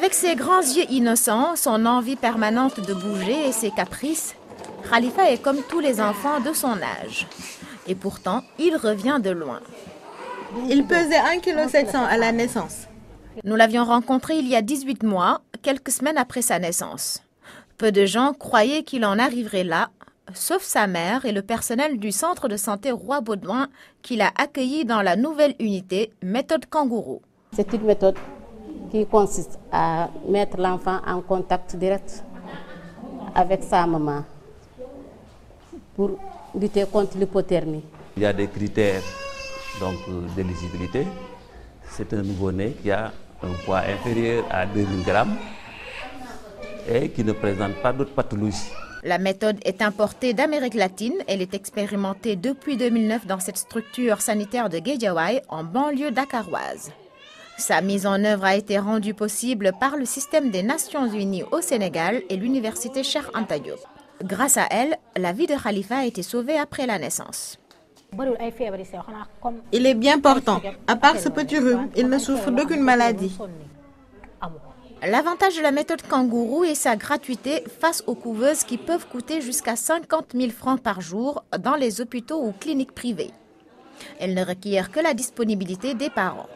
Avec ses grands yeux innocents, son envie permanente de bouger et ses caprices, Khalifa est comme tous les enfants de son âge. Et pourtant, il revient de loin. Il pesait 1,7 kg à la naissance. Nous l'avions rencontré il y a 18 mois, quelques semaines après sa naissance. Peu de gens croyaient qu'il en arriverait là, sauf sa mère et le personnel du centre de santé Roi-Baudouin qui l'a accueilli dans la nouvelle unité méthode kangourou. C'est une méthode qui consiste à mettre l'enfant en contact direct avec sa maman pour lutter contre l'hypothermie. Il y a des critères d'éligibilité. C'est un nouveau-né qui a un poids inférieur à 2000 grammes et qui ne présente pas d'autres pathologies. La méthode est importée d'Amérique latine. Elle est expérimentée depuis 2009 dans cette structure sanitaire de Guédiawaye, en banlieue dakaroise. Sa mise en œuvre a été rendue possible par le système des Nations Unies au Sénégal et l'université Cheikh Anta Diop. Grâce à elle, la vie de Khalifa a été sauvée après la naissance. Il est bien portant. À part ce petit rhume, il ne souffre d'aucune maladie. L'avantage de la méthode kangourou est sa gratuité face aux couveuses qui peuvent coûter jusqu'à 50 000 francs par jour dans les hôpitaux ou cliniques privées. Elle ne requiert que la disponibilité des parents.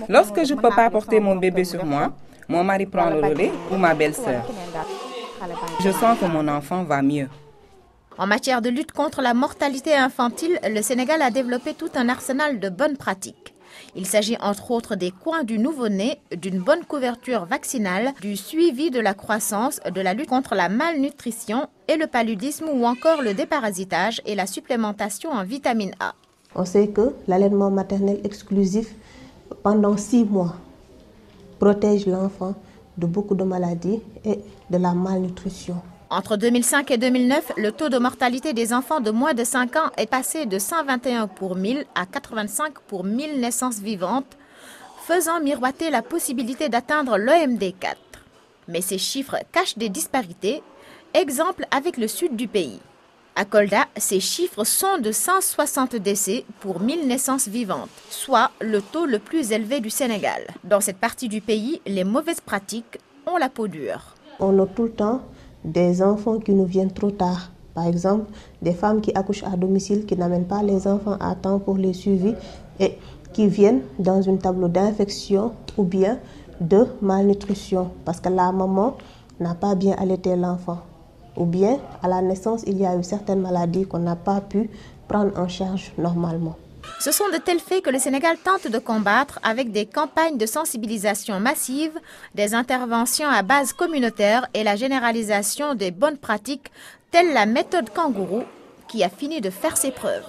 Lorsque je ne peux pas porter mon bébé sur moi, mon mari prend le relais ou ma belle-sœur. Je sens que mon enfant va mieux. En matière de lutte contre la mortalité infantile, le Sénégal a développé tout un arsenal de bonnes pratiques. Il s'agit entre autres des coins du nouveau-né, d'une bonne couverture vaccinale, du suivi de la croissance, de la lutte contre la malnutrition et le paludisme ou encore le déparasitage et la supplémentation en vitamine A. On sait que l'allaitement maternel exclusif pendant 6 mois protège l'enfant de beaucoup de maladies et de la malnutrition. Entre 2005 et 2009, le taux de mortalité des enfants de moins de 5 ans est passé de 121 pour 1000 à 85 pour 1000 naissances vivantes, faisant miroiter la possibilité d'atteindre l'OMD 4. Mais ces chiffres cachent des disparités, exemple avec le sud du pays. À Kolda, ces chiffres sont de 160 décès pour 1000 naissances vivantes, soit le taux le plus élevé du Sénégal. Dans cette partie du pays, les mauvaises pratiques ont la peau dure. On a tout le temps des enfants qui nous viennent trop tard. Par exemple, des femmes qui accouchent à domicile, qui n'amènent pas les enfants à temps pour les suivis et qui viennent dans un tableau d'infection ou bien de malnutrition parce que la maman n'a pas bien allaité l'enfant. Ou bien, à la naissance, il y a eu certaines maladies qu'on n'a pas pu prendre en charge normalement. Ce sont de tels faits que le Sénégal tente de combattre avec des campagnes de sensibilisation massive, des interventions à base communautaire et la généralisation des bonnes pratiques, telle la méthode kangourou qui a fini de faire ses preuves.